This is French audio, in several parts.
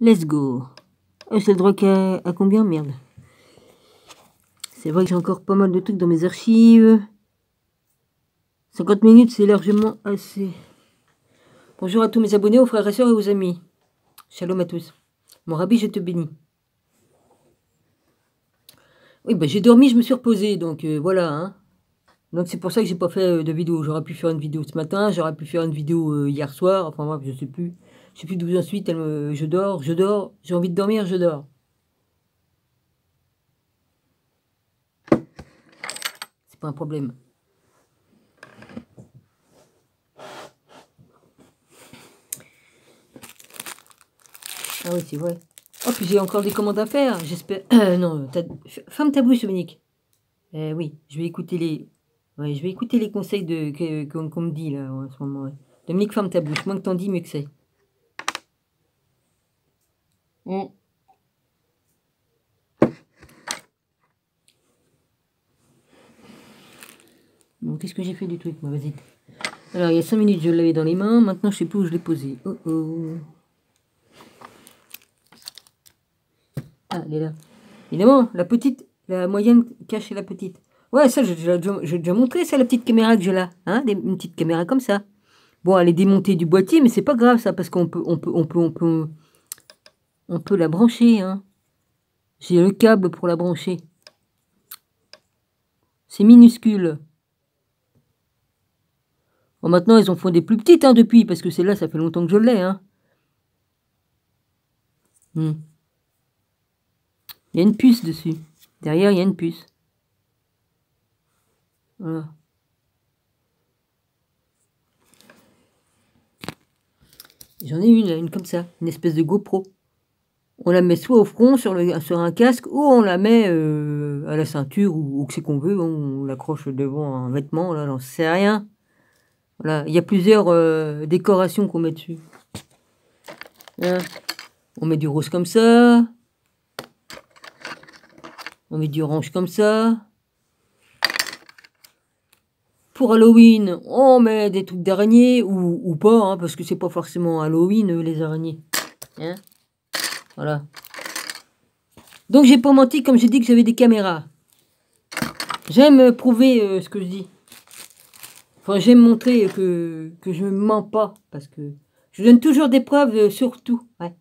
Let's go. C'est le droit à combien? Merde. C'est vrai que j'ai encore pas mal de trucs dans mes archives. 50 minutes, c'est largement assez. Bonjour à tous mes abonnés, aux frères et sœurs et aux amis. Shalom à tous. Mon rabbi, je te bénis. Oui, bah, j'ai dormi, je me suis reposé, donc voilà. Hein. Donc c'est pour ça que j'ai pas fait de vidéo. J'aurais pu faire une vidéo ce matin, j'aurais pu faire une vidéo hier soir. Enfin bref, je sais plus. Je sais plus d'où j'en suis. Je dors. J'ai envie de dormir, je dors. C'est pas un problème. Ah oui, c'est vrai. Oh, puis j'ai encore des commandes à faire, j'espère. Non, ferme ta bouche, Dominique. Oui, je vais écouter les... Ouais, je vais écouter les conseils qu'on me dit, là, en ce moment. Ouais. Dominique, ferme ta bouche. Moins que t'en dis, mieux que c'est. Bon, qu'est-ce que j'ai fait du truc, moi, vas-y. Alors, il y a 5 minutes, je l'avais dans les mains. Maintenant, je sais plus où je l'ai posé. Oh, oh. Ah, elle est là. Évidemment, la petite, la moyenne cache la petite. Ouais, ça, j'ai déjà montré, ça, la petite caméra que j'ai là. Hein, une petite caméra comme ça. Bon, elle est démontée du boîtier, mais c'est pas grave, ça, parce qu'on peut la brancher. Hein. J'ai le câble pour la brancher. C'est minuscule. Bon, maintenant, ils en font des plus petites hein, depuis, parce que celle-là, ça fait longtemps que je l'ai. Hein. Il y a une puce dessus. Derrière, il y a une puce. Voilà. J'en ai une comme ça, une espèce de GoPro. On la met soit au front sur un casque, ou on la met à la ceinture, ou que c'est qu'on veut. On l'accroche devant un vêtement, là, j'en sais rien. Voilà, il y a plusieurs décorations qu'on met dessus. Là, on met du rose comme ça. On met du orange comme ça. Pour Halloween, on met des trucs d'araignée ou pas, hein, parce que c'est pas forcément Halloween, les araignées. Hein, voilà. Donc j'ai pas menti comme j'ai dit que j'avais des caméras. J'aime prouver ce que je dis. Enfin, j'aime montrer que je ne mens pas, parce que je donne toujours des preuves sur tout. Ouais.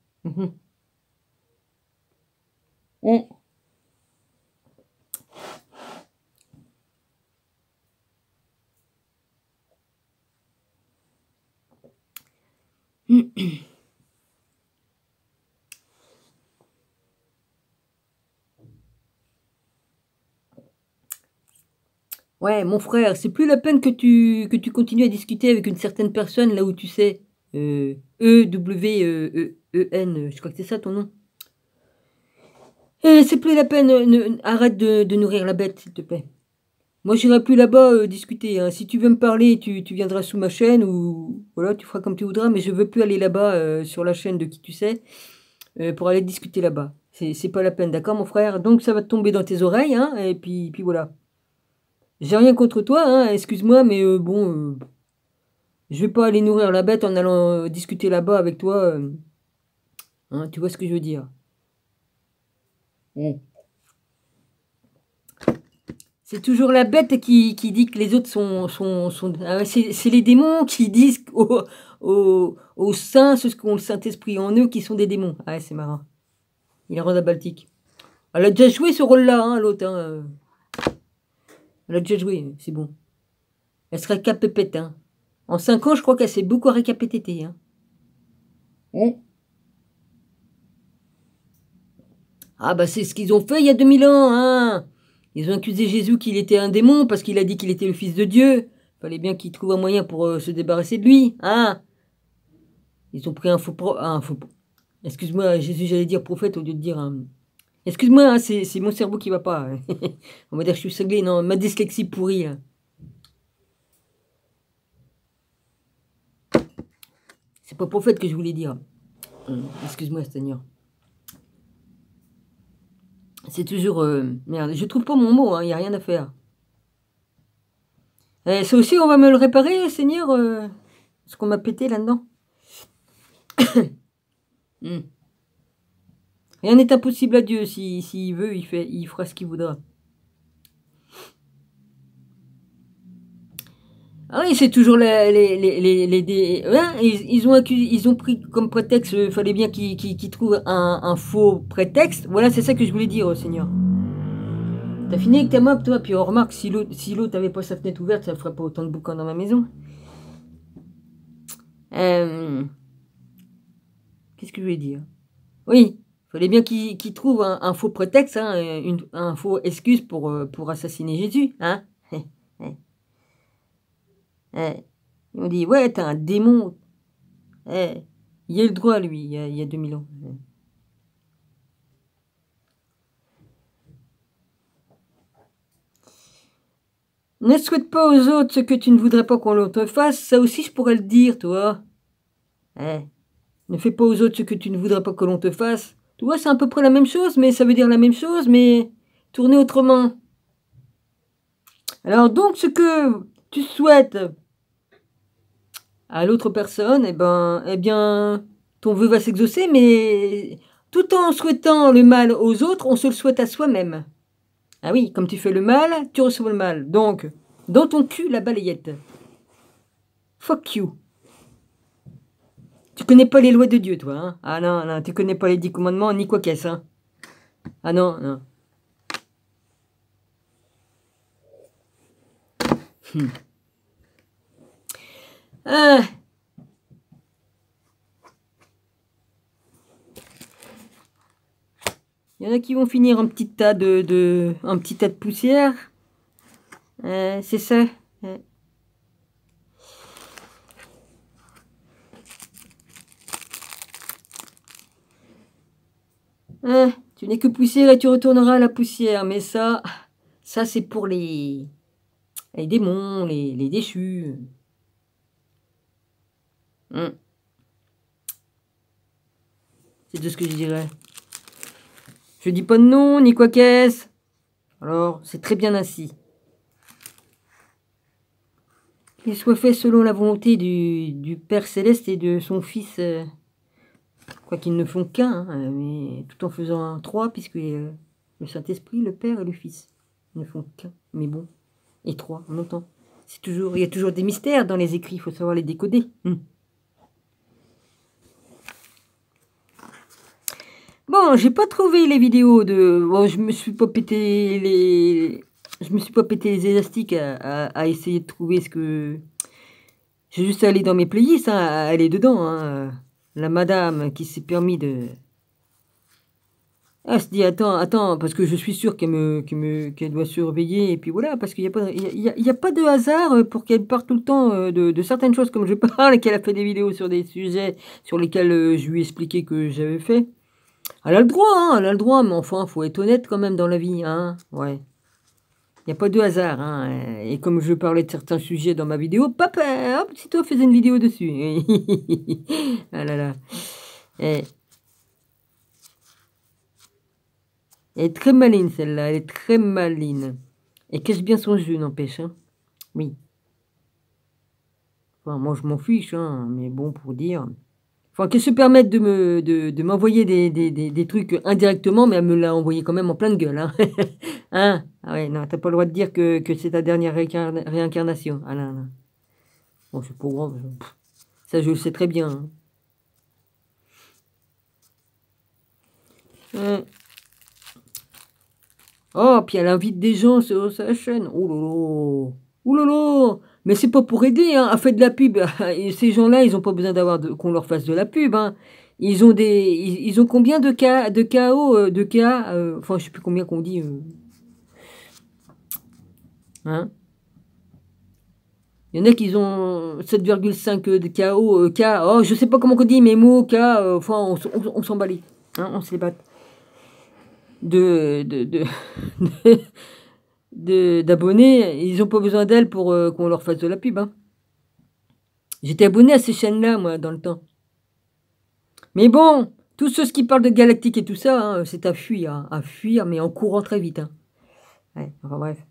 Ouais, mon frère, c'est plus la peine que tu continues à discuter avec une certaine personne là où tu sais. E-W-E-N, je crois que c'est ça ton nom. C'est plus la peine, arrête de nourrir la bête, s'il te plaît. Moi, j'irai plus là-bas discuter. Hein. Si tu veux me parler, tu viendras sous ma chaîne ou voilà, tu feras comme tu voudras, mais je veux plus aller là-bas sur la chaîne de qui tu sais pour aller discuter là-bas. C'est pas la peine, d'accord, mon frère? Donc, ça va te tomber dans tes oreilles, hein, et puis voilà. J'ai rien contre toi, hein, excuse-moi, mais bon, je vais pas aller nourrir la bête en allant discuter là-bas avec toi. Hein, tu vois ce que je veux dire? Bon. C'est toujours la bête qui dit que les autres sont... Ah, c'est les démons qui disent aux saints, ceux qui ont le Saint-Esprit en eux, qui sont des démons. Ah, c'est marrant. Il est Rhoda Baltique. Elle a déjà joué ce rôle-là, hein, l'autre. Hein. Elle a déjà joué, c'est bon. Elle serait capépète. Hein. En 5 ans, je crois qu'elle s'est beaucoup récapététée. Hein. Ah bah c'est ce qu'ils ont fait il y a 2000 ans. Hein. Ils ont accusé Jésus qu'il était un démon parce qu'il a dit qu'il était le fils de Dieu. Fallait bien qu'il trouve un moyen pour se débarrasser de lui. Hein. Ils ont pris un faux... Excuse-moi, Jésus, j'allais dire prophète au lieu de dire... Excuse-moi, hein, c'est mon cerveau qui va pas. On va dire que je suis cinglé. Non, ma dyslexie pourrie. Là. C'est pas prophète que je voulais dire. Excuse-moi, Seigneur. C'est toujours... merde, je trouve pas mon mot, il n'y a rien à faire. Ça aussi, on va me le réparer, Seigneur ce qu'on m'a pété là-dedans. Rien n'est impossible à Dieu. S'il veut, il fera ce qu'il voudra. Ah oui, c'est toujours ouais, ils ont pris comme prétexte, fallait bien qu'ils trouvent un faux prétexte. Voilà, c'est ça que je voulais dire, oh, Seigneur. T'as fini avec ta mop, toi, puis on remarque, si l'autre avait pas sa fenêtre ouverte, ça ferait pas autant de boucan dans ma maison. Qu'est-ce que je voulais dire? Oui, fallait bien qu'ils trouvent un faux prétexte, hein, un faux excuse pour assassiner Jésus, hein. Ils m'ont dit, ouais, t'as un démon. Il y a eu le droit, lui, il y a 2000 ans. Ne souhaite pas aux autres ce que tu ne voudrais pas qu'on te fasse, ça aussi je pourrais le dire, toi. Ne fais pas aux autres ce que tu ne voudrais pas que l'on te fasse. Tu vois, c'est à peu près la même chose, mais ça veut dire la même chose, mais tourné autrement. Alors donc, ce que tu souhaites à l'autre personne, eh bien, ton vœu va s'exaucer, mais tout en souhaitant le mal aux autres, on se le souhaite à soi-même. Ah oui, comme tu fais le mal, tu reçois le mal. Donc, dans ton cul, la balayette. Fuck you. Tu connais pas les lois de Dieu, toi, hein? Ah non, non, tu connais pas les 10 commandements, ni quoi qu'est-ce, hein? Ah non, non. Ah. Il y en a qui vont finir un petit tas un petit tas de poussière. C'est ça. Tu n'es que poussière et tu retourneras à la poussière. Mais ça c'est pour les démons, les déchus. C'est tout ce que je dirais. Je dis pas de nom, ni quoi qu'est-ce. Alors, c'est très bien ainsi. Qu'il soit fait selon la volonté du Père Céleste et de son Fils, quoi qu'ils ne font qu'un, hein, mais tout en faisant trois, puisque le Saint-Esprit, le Père et le Fils ne font qu'un, mais bon, et trois en même temps. Il y a toujours des mystères dans les écrits, il faut savoir les décoder. Bon, j'ai pas trouvé les vidéos de... Bon, je me suis pas pété les élastiques à essayer de trouver ce que... J'ai juste allé dans mes playlists, hein, à aller dedans. Hein. La madame qui s'est permis de... Ah, se dit, attends, parce que je suis sûr qu'elle doit surveiller, et puis voilà, parce qu'il n'y a pas de hasard pour qu'elle parle tout le temps de certaines choses comme je parle, et qu'elle a fait des vidéos sur des sujets sur lesquels je lui ai expliqué que j'avais fait. Elle a le droit, hein, elle a le droit, mais enfin, faut être honnête quand même dans la vie, hein, ouais. Il n'y a pas de hasard, hein, et comme je parlais de certains sujets dans ma vidéo, papa, hop, si toi faisais une vidéo dessus. Ah là là. Elle est très maline, celle-là, elle est très maline. Elle cache bien son jeu, n'empêche, hein. Oui. Enfin, moi, je m'en fiche, hein, mais bon, pour dire... Enfin, qu'elle se permette de m'envoyer des trucs indirectement, mais elle me l'a envoyé quand même en pleine gueule. Hein, hein, ah ouais, non, t'as pas le droit de dire que c'est ta dernière réincarnation. Ah non, non. Bon, c'est pas grave. Ça, je le sais très bien. Hein. Oh, puis elle invite des gens sur sa chaîne. Oh là là. Oh là là. Mais c'est pas pour aider, hein. Elle fait de la pub. Et ces gens-là, ils n'ont pas besoin qu'on leur fasse de la pub, hein. Ils ont combien de cas, enfin, je sais plus combien qu'on dit. Hein? Il y en a qui ont 7,5 de KO, oh, je sais pas comment on dit, mais mots, K, enfin, on s'en bat hein, on se les bat. D'abonnés, ils ont pas besoin d'elle pour qu'on leur fasse de la pub, hein. J'étais abonné à ces chaînes-là, moi, dans le temps. Mais bon, tous ceux qui parlent de galactique et tout ça, hein, c'est à fuir, mais en courant très vite. Hein. Ouais, enfin bref.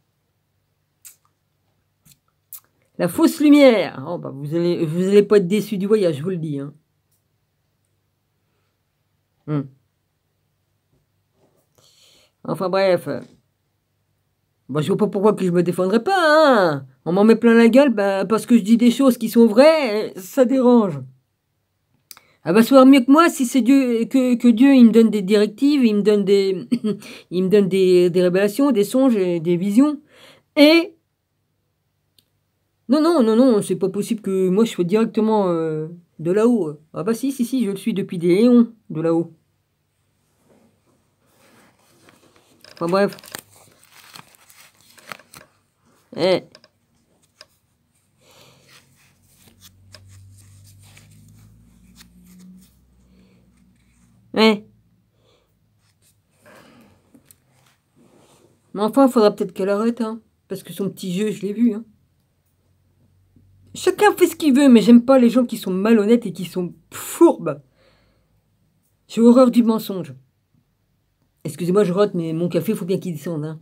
La fausse lumière. Oh, bah, vous allez pas être déçus du voyage, je vous le dis. Hein. Enfin bref. Bah, je vois pas pourquoi que je me défendrais pas, hein. On m'en met plein la gueule, bah, parce que je dis des choses qui sont vraies, ça dérange. Elle va savoir mieux que moi si c'est Dieu, que Dieu, il me donne des directives, il me donne des, il me donne des révélations, des songes, et des visions. Et, non, non, non, non, c'est pas possible que moi je sois directement de là-haut. Ah bah si, je le suis depuis des éons, de là-haut. Enfin bref. Eh. Eh. Mais enfin, faudra peut-être qu'elle arrête, hein. Parce que son petit jeu, je l'ai vu, hein. Chacun fait ce qu'il veut, mais j'aime pas les gens qui sont malhonnêtes et qui sont fourbes. J'ai horreur du mensonge. Excusez-moi, je rote, mais mon café, faut bien qu'il descende, hein.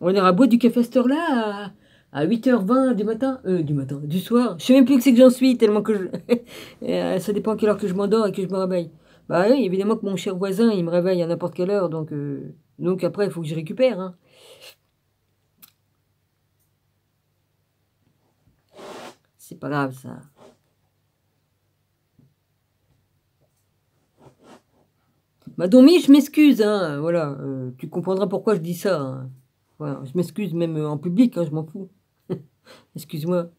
On ira boire du café à cette heure-là, à 8h20 du matin. Du soir. Je sais même plus que c'est que j'en suis, tellement que je... ça dépend à quelle heure que je m'endors et que je me réveille. Bah oui, évidemment que mon cher voisin, il me réveille à n'importe quelle heure, donc après, il faut que je récupère, hein. C'est pas grave, ça. Bah Domi, je m'excuse, hein, voilà. Tu comprendras pourquoi je dis ça, hein. Voilà, je m'excuse même en public, hein, je m'en fous. Excuse-moi.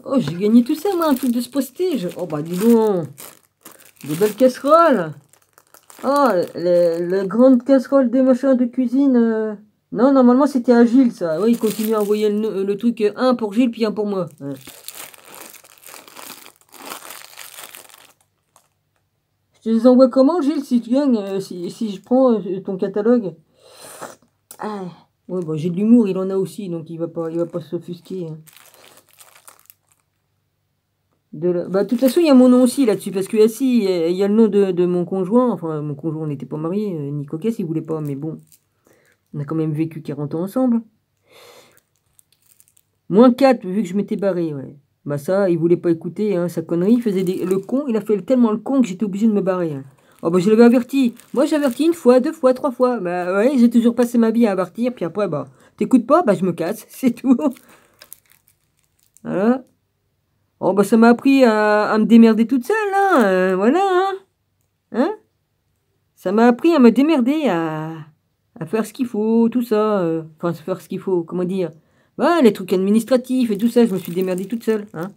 Oh, j'ai gagné tout ça, moi, un truc de ce prestige. Oh, bah, dis donc. Des belles casseroles. Oh, la grande casserole des machins de cuisine. Non, normalement, c'était à Gilles, ça. Oui, il continue à envoyer le truc, un pour Gilles, puis un pour moi. Ouais. Je te les envoie comment, Gilles, si tu gagnes, si je prends ton catalogue? Ah, ouais, bah, j'ai de l'humour, il en a aussi, donc il va pas s'offusquer, hein. Bah, de toute façon, il y a mon nom aussi là-dessus, parce que là, si, il y a le nom de mon conjoint. Enfin, mon conjoint n'était pas marié, ni cocasse, il voulait pas, mais bon, on a quand même vécu 40 ans ensemble. Moins 4, vu que je m'étais barré, ouais. Bah ça, il voulait pas écouter, hein, sa connerie, il faisait le con, il a fait tellement le con que j'étais obligé de me barrer, hein. Oh bah je l'avais averti. Moi j'ai averti une fois, deux fois, trois fois. Bah ouais, j'ai toujours passé ma vie à avertir, puis après, bah, t'écoutes pas, bah je me casse, c'est tout. Voilà. Oh bah ça m'a appris à me démerder toute seule, hein, voilà, hein. Hein. Ça m'a appris à me démerder, à faire ce qu'il faut, tout ça. Enfin, faire ce qu'il faut, comment dire. Ouais, les trucs administratifs et tout ça, je me suis démerdée toute seule, hein.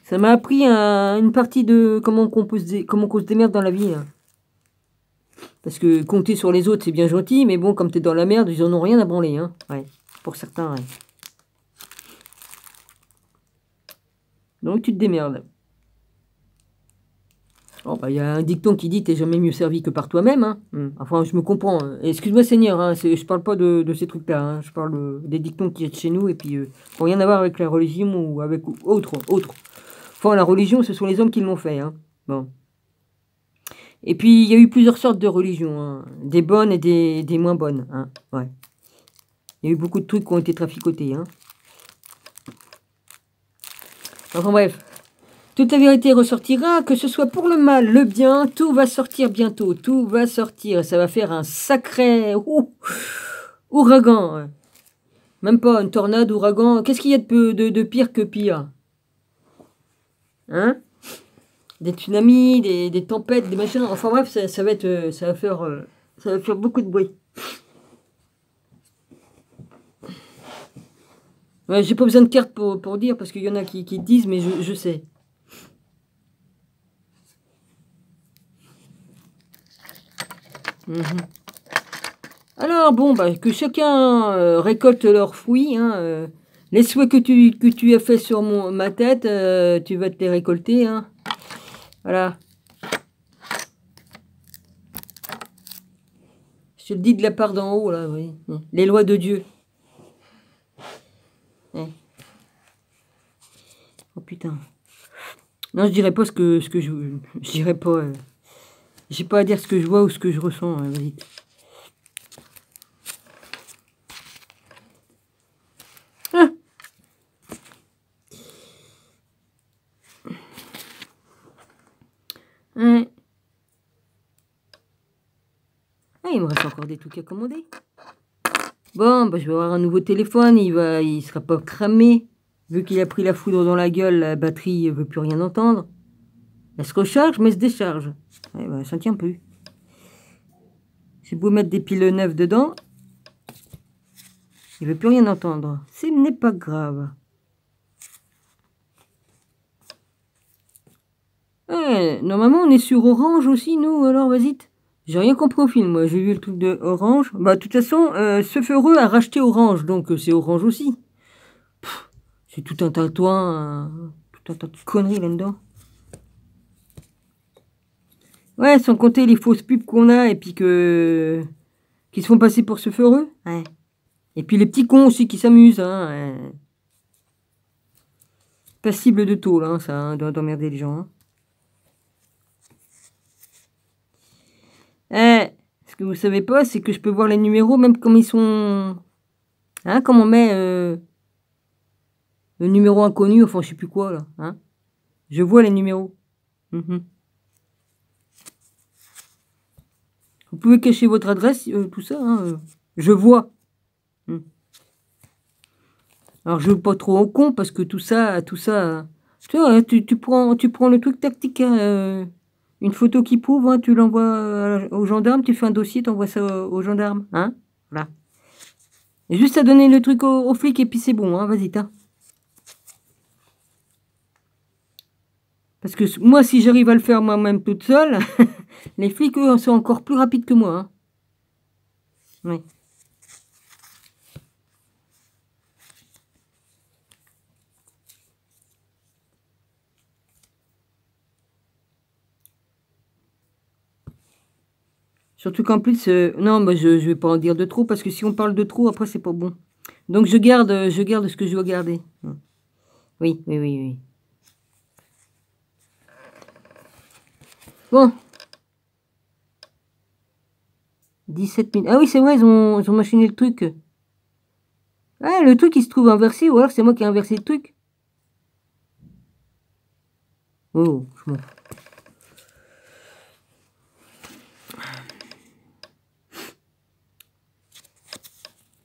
Ça m'a appris une partie de comment qu'on se démerde dans la vie, hein. Parce que compter sur les autres, c'est bien gentil, mais bon, comme t'es dans la merde, ils en ont rien à branler, hein. Ouais, pour certains, ouais. Donc tu te démerdes. Oh, bah, il y a un dicton qui dit t'es jamais mieux servi que par toi-même, hein. Enfin, je me comprends. Excuse-moi, Seigneur, hein, je parle pas de ces trucs-là, hein. Je parle des dictons qui est chez nous et puis rien à voir avec la religion ou avec autre. Enfin, la religion, ce sont les hommes qui l'ont fait, hein. Bon. Et puis, il y a eu plusieurs sortes de religions, hein. Des bonnes et des moins bonnes, hein. Ouais. Il y a eu beaucoup de trucs qui ont été traficotés, hein. Enfin bref. Toute la vérité ressortira, que ce soit pour le mal, le bien, tout va sortir bientôt, tout va sortir. Ça va faire un sacré ouragan. Même pas une tornade, ouragan. Qu'est-ce qu'il y a de pire que pire? Hein? Des tsunamis, des tempêtes, des machins. Enfin bref, ça va faire beaucoup de bruit. Ouais, j'ai pas besoin de cartes pour dire, parce qu'il y en a qui disent, mais je sais. Alors bon, bah, que chacun récolte leurs fruits, hein. Les souhaits que tu as fait sur ma tête, tu vas te les récolter, hein. Voilà. Je te le dis de la part d'en haut, là, oui. Les lois de Dieu. Oh putain. Non, je dirais pas ce que je dirais pas. J'ai pas à dire ce que je vois ou ce que je ressens, hein, vas-y. Ah, il me reste encore des trucs à commander. Bon, bah, je vais avoir un nouveau téléphone. Il sera pas cramé. Vu qu'il a pris la foudre dans la gueule, la batterie ne veut plus rien entendre. Elle se recharge, mais elle se décharge. Ouais, bah, ça ne tient plus. J'ai beau mettre des piles neuves dedans, il ne veut plus rien entendre. Ce n'est pas grave. Normalement, on est sur Orange aussi, nous. Alors, vas-y. J'ai rien compris au film, moi. J'ai vu le truc de Orange. Bah, de toute façon, ce Feureux a racheté Orange, donc c'est Orange aussi. C'est tout un tatouin, tout un tas de conneries là-dedans. Ouais, sans compter les fausses pubs qu'on a et puis qui se font passer pour ce Feureux. Ouais. Et puis les petits cons aussi qui s'amusent. Hein, ouais. Passible de taux, là, hein, ça, hein, d'emmerder les gens. Hein. Ce que vous savez pas, c'est que je peux voir les numéros même comme ils sont... Hein, comme on met le numéro inconnu, enfin je sais plus quoi, là. Hein. Je vois les numéros. Vous pouvez cacher votre adresse, tout ça. Hein, je vois. Alors je veux pas trop au con parce que tout ça, tu vois, tu prends le truc tactique, hein, une photo qui prouve, hein, tu l'envoies aux gendarmes, tu fais un dossier, tu envoies ça aux gendarmes, hein, voilà. Et juste à donner le truc aux flics et puis c'est bon, hein, vas-y, t'as. Parce que moi, si j'arrive à le faire moi-même toute seule, les flics, eux, sont encore plus rapides que moi, hein. Oui. Surtout qu'en plus, non, bah, je vais pas en dire de trop, parce que si on parle de trop, après, c'est pas bon. Donc, je garde ce que je dois garder. Oui, oui, oui, oui. Bon. 17 minutes. Ah oui, c'est vrai, ils ont machiné le truc. Ah, le truc, il se trouve inversé, ou alors c'est moi qui ai inversé le truc. Oh, je m'en fous.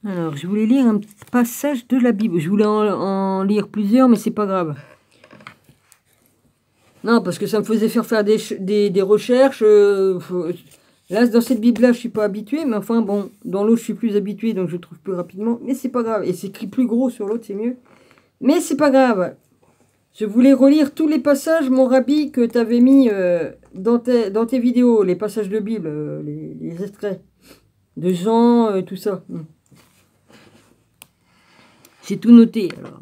Alors, je voulais lire un passage de la Bible. Je voulais en lire plusieurs, mais c'est pas grave. Non, parce que ça me faisait faire des recherches. Là, dans cette Bible-là, je suis pas habitué, mais enfin, bon, dans l'autre, je suis plus habitué, donc je trouve plus rapidement. Mais c'est pas grave. Et c'est écrit plus gros sur l'autre, c'est mieux. Mais c'est pas grave. Je voulais relire tous les passages, mon rabbi, que tu avais mis dans tes vidéos, les passages de Bible, les extraits de Jean, tout ça. J'ai tout noté, alors,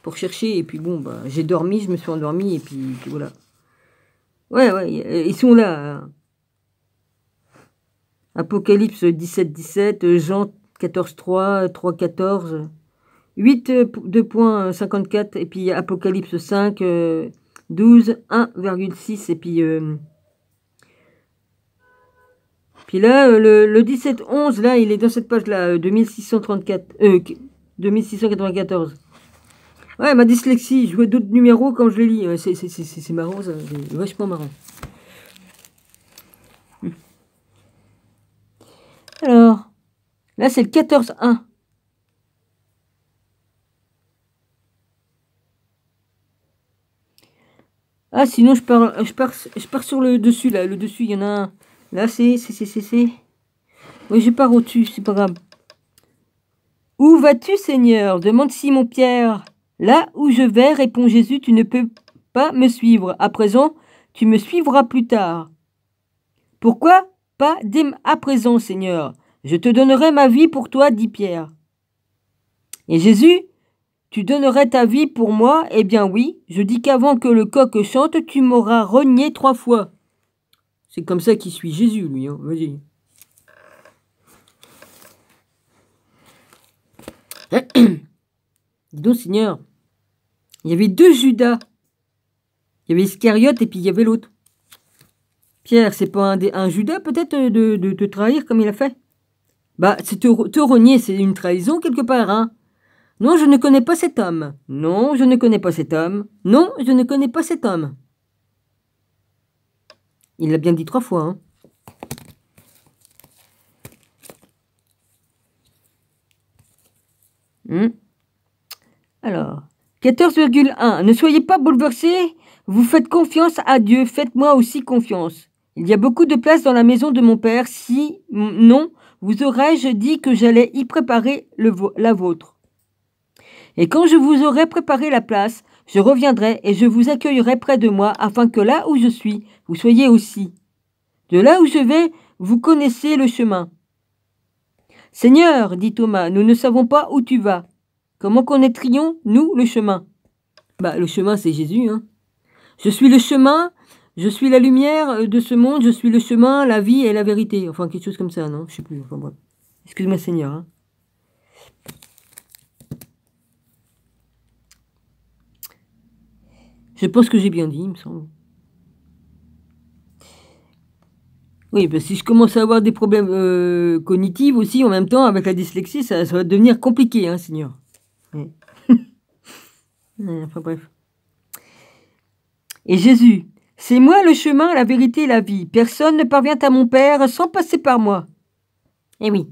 pour chercher, et puis bon, bah, j'ai dormi, je me suis endormi, et puis voilà. Ouais, ils sont là. Hein. Apocalypse 17-17, Jean 14-3, 3-14, 8 2.54, et puis Apocalypse 5, 12, 1,6, et puis là, le 17-11, là, il est dans cette page-là, 2694. Ouais, ma dyslexie, je vois d'autres numéros quand je les lis. C'est marrant, ça. C'est vachement marrant. Alors, là, c'est le 14-1. Ah, sinon, je pars sur le dessus, là. Le dessus, il y en a un. Là, c'est... Oui, je pars au-dessus, c'est pas grave. Où vas-tu, Seigneur? Demande Simon-Pierre. Là où je vais, répond Jésus, tu ne peux pas me suivre. À présent, tu me suivras plus tard. Pourquoi pas dès à présent, Seigneur? Je te donnerai ma vie pour toi, dit Pierre. Et Jésus, tu donnerais ta vie pour moi? Eh bien oui, je dis qu'avant que le coq chante, tu m'auras renié 3 fois. C'est comme ça qu'il suit Jésus, lui. Hein. Vas-y. Dis donc, Seigneur, il y avait 2 Judas. Il y avait Iscariote et puis il y avait l'autre. Pierre, c'est pas un Judas peut-être de te trahir comme il a fait? Bah, c'est te renier, c'est une trahison quelque part, hein? Non, je ne connais pas cet homme. Non, je ne connais pas cet homme. Non, je ne connais pas cet homme. Il l'a bien dit 3 fois, hein? Alors, 14,1. Ne soyez pas bouleversés, vous faites confiance à Dieu, faites-moi aussi confiance. Il y a beaucoup de place dans la maison de mon Père, si non, vous aurais-je dit que j'allais y préparer la vôtre. Et quand je vous aurai préparé la place, je reviendrai et je vous accueillerai près de moi, afin que là où je suis, vous soyez aussi. De là où je vais, vous connaissez le chemin. Seigneur, dit Thomas, nous ne savons pas où tu vas. Comment connaîtrions, nous, le chemin? Le chemin, c'est Jésus. Hein. Je suis le chemin, je suis la lumière de ce monde, je suis le chemin, la vie et la vérité. Enfin, quelque chose comme ça, non? Je sais plus. Enfin, bref. Excuse-moi, Seigneur. Hein. Je pense que j'ai bien dit, il me semble. Oui, si je commence à avoir des problèmes cognitifs aussi, en même temps, avec la dyslexie, ça va devenir compliqué, hein, Seigneur. Ouais. Enfin, bref. Et Jésus, c'est moi le chemin, la vérité et la vie. Personne ne parvient à mon Père sans passer par moi. Eh oui.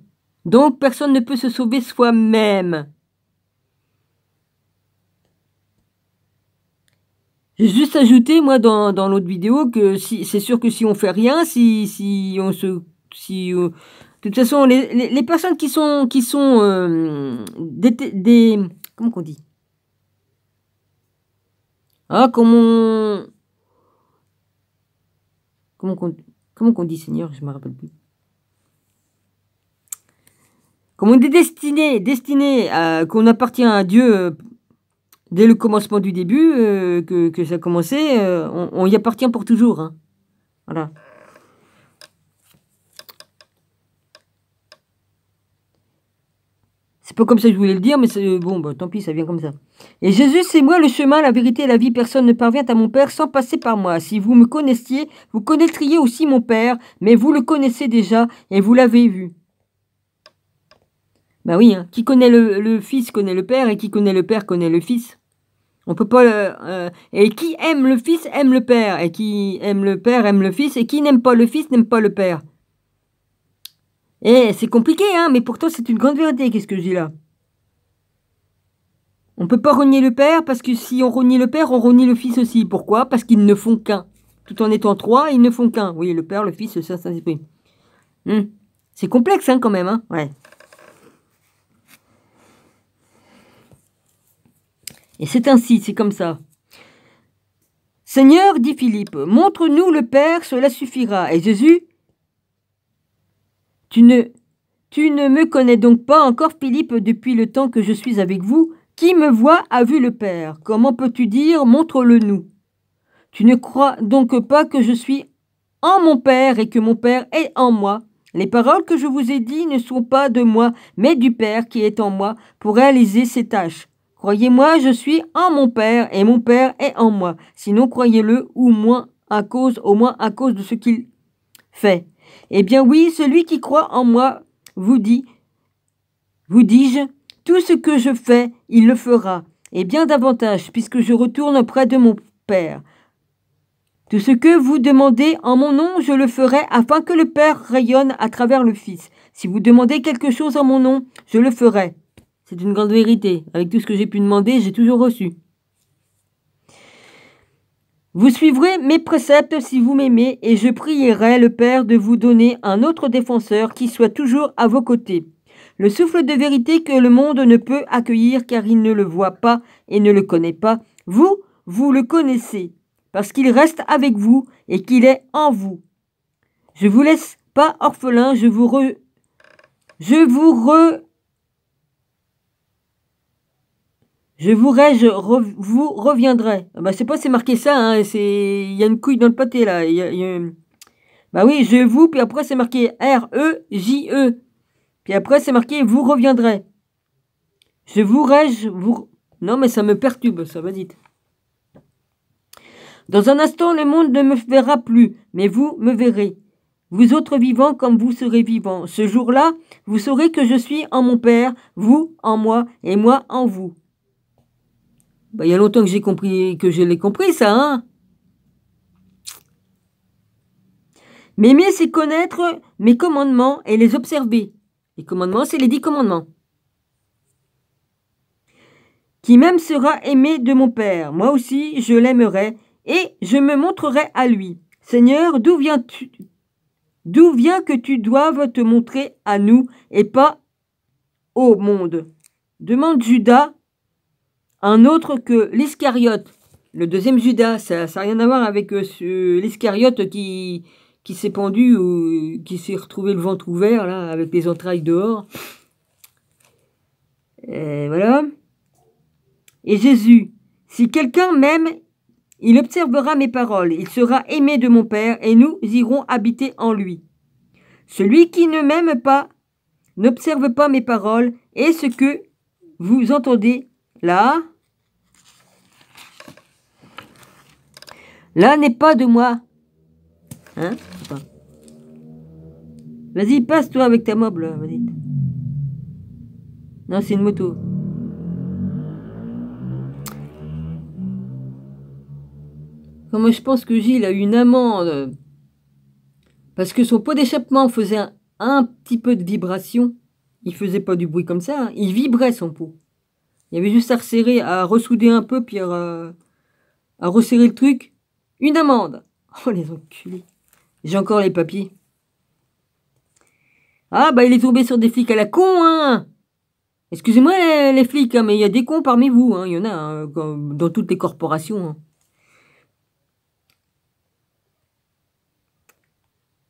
Donc, personne ne peut se sauver soi-même. J'ai juste ajouté, moi, dans l'autre vidéo, que c'est sûr que si on fait rien, de toute façon, les personnes qui sont comment qu'on dit? Ah, comment qu'on dit, Seigneur, je me rappelle plus. Comme on est destiné qu'on appartient à Dieu dès le commencement du début, que ça a commencé, on y appartient pour toujours. Hein. Voilà. C'est pas comme ça que je voulais le dire, mais bon, tant pis, ça vient comme ça. Et Jésus, c'est moi le chemin, la vérité et la vie. Personne ne parvient à mon Père sans passer par moi. Si vous me connaissiez, vous connaîtriez aussi mon Père, mais vous le connaissez déjà et vous l'avez vu. Bah oui, hein. Qui connaît le Fils connaît le Père, et qui connaît le Père connaît le Fils. On peut pas... et qui aime le Fils aime le Père, et qui aime le Père aime le Fils, et qui n'aime pas le Fils n'aime pas le Père. Et c'est compliqué, hein, mais pourtant c'est une grande vérité, qu'est-ce que je dis là? On peut pas renier le Père, parce que si on renie le Père, on renie le Fils aussi. Pourquoi? Parce qu'ils ne font qu'un. Tout en étant trois, ils ne font qu'un. Oui, le Père, le Fils, le Saint-Esprit. C'est complexe, hein, quand même, hein. Ouais. Et c'est ainsi, c'est comme ça. Seigneur, dit Philippe, montre-nous le Père, cela suffira. Et Jésus, tu ne me connais donc pas encore, Philippe, depuis le temps que je suis avec vous. Qui me voit a vu le Père. Comment peux-tu dire, montre-le-nous? Tu ne crois donc pas que je suis en mon Père et que mon Père est en moi? Les paroles que je vous ai dites ne sont pas de moi, mais du Père qui est en moi pour réaliser ces tâches. Croyez-moi, je suis en mon Père et mon Père est en moi. Sinon, croyez-le, au moins à cause de ce qu'il fait. Eh bien oui, celui qui croit en moi vous dis-je, tout ce que je fais, il le fera, et bien davantage, puisque je retourne près de mon Père. Tout ce que vous demandez en mon nom, je le ferai, afin que le Père rayonne à travers le Fils. Si vous demandez quelque chose en mon nom, je le ferai. C'est une grande vérité. Avec tout ce que j'ai pu demander, j'ai toujours reçu. Vous suivrez mes préceptes si vous m'aimez, et je prierai le Père de vous donner un autre défenseur qui soit toujours à vos côtés. Le souffle de vérité que le monde ne peut accueillir car il ne le voit pas et ne le connaît pas. Vous le connaissez, parce qu'il reste avec vous et qu'il est en vous. Je vous laisse pas orphelin, je vous reviendrai. C'est pas, c'est marqué ça, hein, il y a une couille dans le pâté, là. Oui, je vous, puis après, c'est marqué R-E-J-E. Puis après, c'est marqué vous reviendrez. Non, mais ça me perturbe, ça, va dites. Dans un instant, le monde ne me verra plus, mais vous me verrez. Vous autres vivants comme vous serez vivants. Ce jour-là, vous saurez que je suis en mon Père, vous en moi, et moi en vous. Il y a longtemps que je l'ai compris, ça, hein. M'aimer, c'est connaître mes commandements et les observer. Les commandements, c'est les 10 commandements. qui même sera aimé de mon Père. Moi aussi, je l'aimerai, et je me montrerai à lui. Seigneur, d'où vient que tu doives te montrer à nous, et pas au monde? Demande Judas, un autre que l'Iscariote. Le deuxième Judas, ça n'a rien à voir avec l'Iscariote qui s'est pendu ou qui s'est retrouvé le ventre ouvert, là, avec les entrailles dehors. Et voilà. Et Jésus, si quelqu'un m'aime, il observera mes paroles, il sera aimé de mon Père, et nous irons habiter en lui. Celui qui ne m'aime pas, n'observe pas mes paroles, et ce que vous entendez là n'est pas de moi. Hein? Vas-y, passe-toi avec ta mob, là, vas-y. Non, c'est une moto. Comme je pense que Gilles a eu une amende parce que son pot d'échappement faisait un petit peu de vibration. Il faisait pas du bruit comme ça, hein. Il vibrait son pot. Il y avait juste à resserrer, à ressouder un peu, puis à resserrer le truc. Une amende. Oh les enculés. J'ai encore les papiers. Ah bah il est tombé sur des flics à la con, hein. Excusez-moi les flics, hein, mais il y a des cons parmi vous, hein. Il y en a hein, dans toutes les corporations. Hein.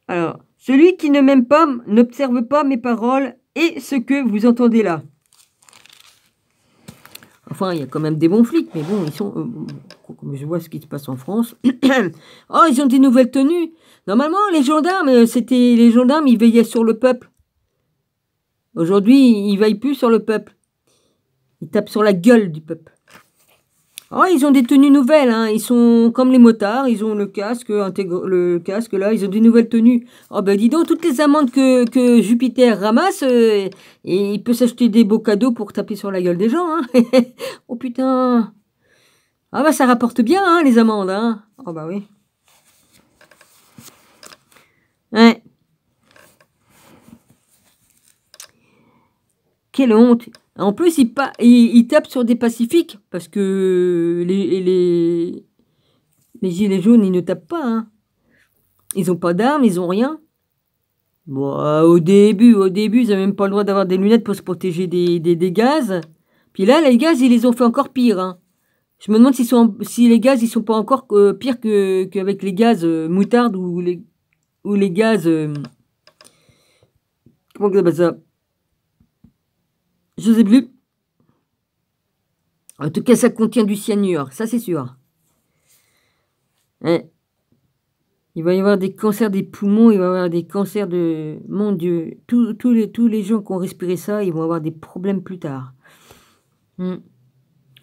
Alors, celui qui ne m'aime pas n'observe pas mes paroles et ce que vous entendez là. Enfin, il y a quand même des bons flics, mais bon, ils sont... comme je vois ce qui se passe en France. Oh, ils ont des nouvelles tenues. Normalement, les gendarmes, ils veillaient sur le peuple. Aujourd'hui, ils veillent plus sur le peuple. Ils tapent sur la gueule du peuple. Oh, ils ont des tenues nouvelles, hein. Ils sont comme les motards, ils ont le casque, là, ils ont des nouvelles tenues. Oh ben dis donc, toutes les amendes que Jupiter ramasse, et il peut s'acheter des beaux cadeaux pour taper sur la gueule des gens, hein. Oh putain. Ah bah ça rapporte bien, hein, les amendes, hein. Oh bah oui. Ouais. Quelle honte. En plus, il tape sur des pacifiques, parce que les gilets jaunes, ils ne tapent pas. Hein. Ils n'ont pas d'armes, ils n'ont rien. Bon, au début, ils n'avaient même pas le droit d'avoir des lunettes pour se protéger des gaz. Puis là, les gaz, ils les ont fait encore pire. Hein. Je me demande si les gaz, ils sont pas encore pires qu'avec les gaz moutarde ou les gaz... comment on appelle ça? Je sais plus. En tout cas, ça contient du cyanure, ça c'est sûr. Hein. Il va y avoir des cancers des poumons, il va y avoir des cancers de... Mon Dieu, tous les gens qui ont respiré ça, ils vont avoir des problèmes plus tard. Ah,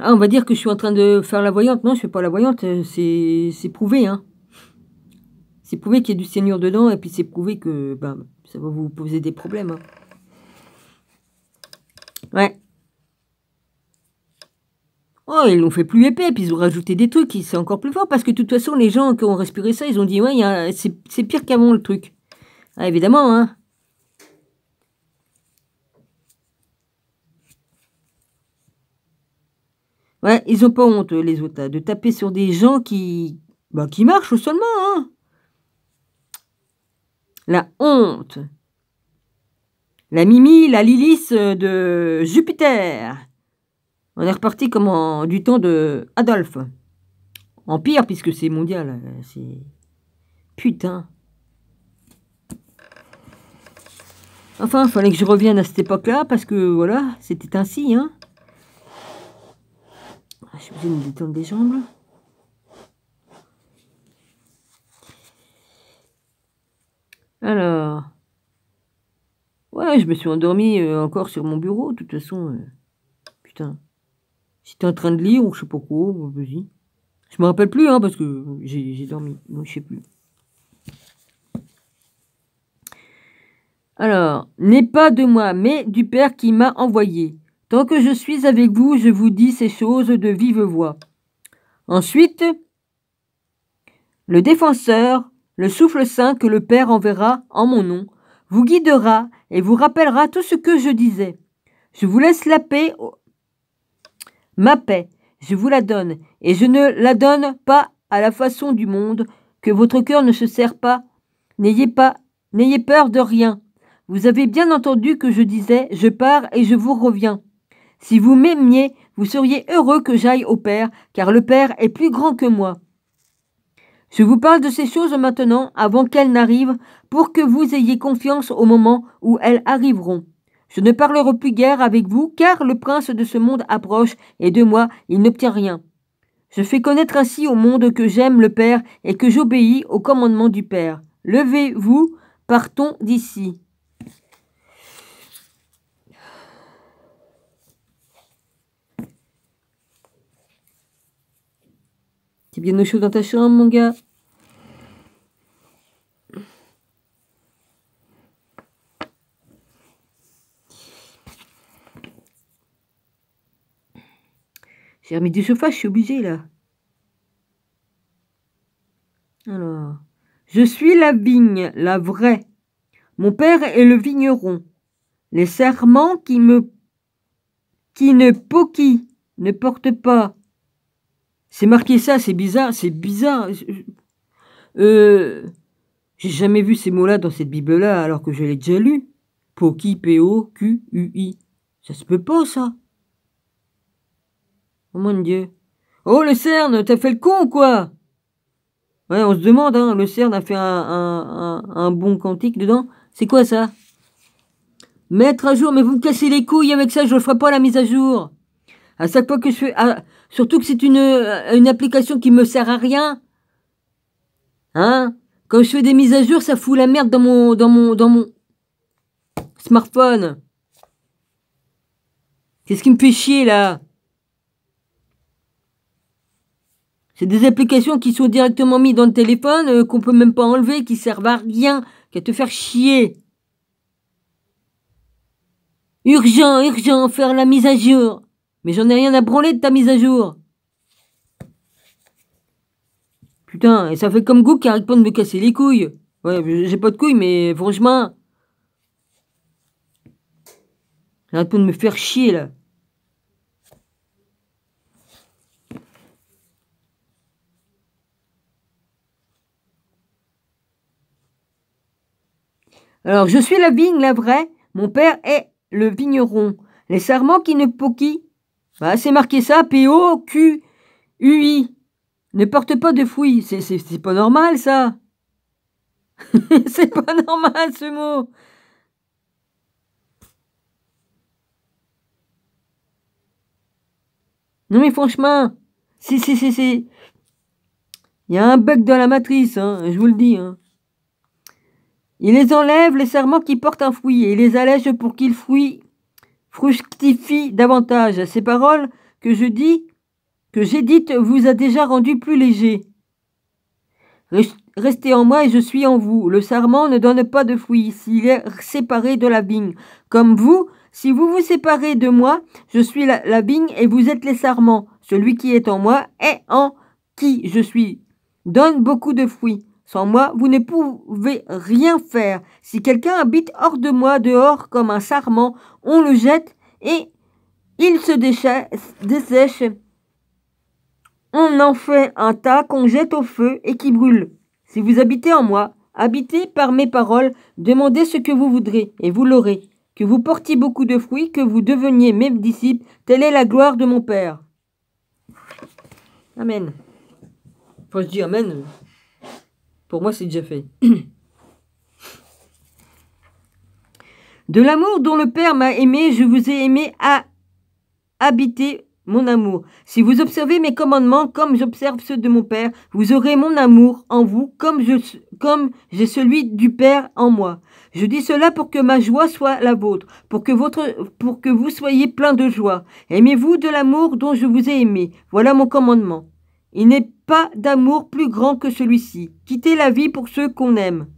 on va dire que je suis en train de faire la voyante. Non, je fais pas la voyante, c'est prouvé. Hein. C'est prouvé qu'il y a du cyanure dedans, et puis c'est prouvé que ça va vous poser des problèmes. Hein. Ouais. Oh, ils l'ont fait plus épais, puis ils ont rajouté des trucs, c'est encore plus fort, parce que de toute façon, les gens qui ont respiré ça, ils ont dit, ouais, c'est pire qu'avant, le truc. Ah, évidemment, hein. Ouais, ils ont pas honte, les autres, de taper sur des gens qui marchent seulement, hein. La honte. La Mimi, la Lilith de Jupiter. On est reparti comme du temps de Adolphe. En pire, puisque c'est mondial. C'est... Putain. Enfin, il fallait que je revienne à cette époque-là, parce que, voilà, c'était ainsi, hein. Je suis obligée de me détendre des jambes, là. Alors... Ouais, je me suis endormi encore sur mon bureau, de toute façon. Putain. J'étais en train de lire, ou je sais pas quoi, vas-y. Je me rappelle plus, hein, parce que j'ai dormi, donc je sais plus. Alors, n'est pas de moi, mais du Père qui m'a envoyé. Tant que je suis avec vous, je vous dis ces choses de vive voix. Ensuite, le défenseur, le souffle saint que le Père enverra en mon nom, vous guidera et vous rappellera tout ce que je disais. Je vous laisse la paix. Ma paix, je vous la donne, et je ne la donne pas à la façon du monde, que votre cœur ne se serre pas. N'ayez peur de rien. Vous avez bien entendu que je disais, je pars et je vous reviens. Si vous m'aimiez, vous seriez heureux que j'aille au Père, car le Père est plus grand que moi. Je vous parle de ces choses maintenant, avant qu'elles n'arrivent, pour que vous ayez confiance au moment où elles arriveront. Je ne parlerai plus guère avec vous, car le prince de ce monde approche, et de moi il n'obtient rien. Je fais connaître ainsi au monde que j'aime le Père et que j'obéis au commandement du Père. Levez-vous, partons d'ici. C'est bien au chaud dans ta chambre, mon gars. J'ai remis du chauffage, je suis obligée, là. Alors, je suis la vigne, la vraie. Mon père est le vigneron. Les serments qui ne portent pas. C'est marqué ça, c'est bizarre, c'est bizarre. J'ai jamais vu ces mots-là dans cette Bible-là, alors que je l'ai déjà lu. Poki, P-O-Q-U-I. Ça se peut pas, ça. Oh mon Dieu. Oh, le CERN, t'as fait le con ou quoi? Ouais, on se demande, hein, le CERN a fait un bon quantique dedans. C'est quoi ça? Mettre à jour, mais vous me cassez les couilles avec ça, je ne ferai pas la mise à jour. À chaque fois que je fais... surtout que c'est une application qui me sert à rien. Hein? Quand je fais des mises à jour, ça fout la merde dans mon smartphone. Qu'est-ce qui me fait chier, là? C'est des applications qui sont directement mises dans le téléphone, qu'on peut même pas enlever, qui servent à rien, qu'à te faire chier. Urgent, urgent, faire la mise à jour. Mais j'en ai rien à branler de ta mise à jour. Putain, et ça fait comme Gouk qui arrête pas de me casser les couilles. Ouais, j'ai pas de couilles, mais franchement... Arrête pas de me faire chier, là. Alors, je suis la vigne, la vraie. Mon père est le vigneron. Les serments qui ne poquillent... Bah, c'est marqué ça, P-O-Q-U-I. Ne porte pas de fruits. C'est pas normal, ça. C'est pas normal, ce mot. Non, mais franchement, c'est... Il y a un bug dans la matrice, hein, je vous le dis. Hein. Il les enlève, les serments qui portent un fruit, et les allège pour qu'ils fructifient davantage. Ces paroles que j'ai dites, vous a déjà rendu plus léger. Restez en moi et je suis en vous. Le sarment ne donne pas de fruits s'il est séparé de la vigne. Comme vous, si vous vous séparez de moi, je suis la vigne et vous êtes les sarments. Celui qui est en moi est en qui je suis. Donne beaucoup de fruits. Sans moi, vous ne pouvez rien faire. Si quelqu'un habite hors de moi, dehors comme un sarment, on le jette et il se dessèche. On en fait un tas qu'on jette au feu et qui brûle. Si vous habitez en moi, habitez par mes paroles, demandez ce que vous voudrez, et vous l'aurez. Que vous portiez beaucoup de fruits, que vous deveniez mes disciples, telle est la gloire de mon Père. Amen. Faut se dire Amen. Pour moi, c'est déjà fait. De l'amour dont le Père m'a aimé, je vous ai aimé à habiter mon amour. Si vous observez mes commandements comme j'observe ceux de mon Père, vous aurez mon amour en vous comme j'ai celui du Père en moi. Je dis cela pour que ma joie soit la vôtre, pour que vous soyez plein de joie. Aimez-vous de l'amour dont je vous ai aimé. Voilà mon commandement. Il n'est pas d'amour plus grand que celui-ci. Quittez la vie pour ceux qu'on aime.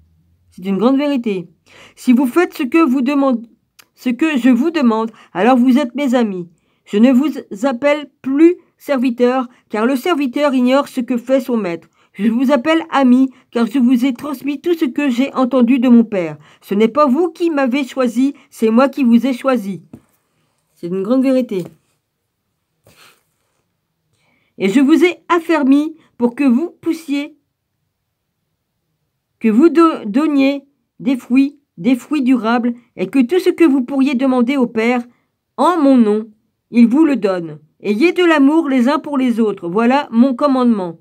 C'est une grande vérité. Si vous faites ce que je vous demande, alors vous êtes mes amis. Je ne vous appelle plus serviteur, car le serviteur ignore ce que fait son maître. Je vous appelle ami, car je vous ai transmis tout ce que j'ai entendu de mon Père. Ce n'est pas vous qui m'avez choisi, c'est moi qui vous ai choisi. C'est une grande vérité. Et je vous ai affermi pour que vous poussiez, que vous donniez des fruits durables, et que tout ce que vous pourriez demander au Père, en mon nom, il vous le donne. Ayez de l'amour les uns pour les autres. Voilà mon commandement.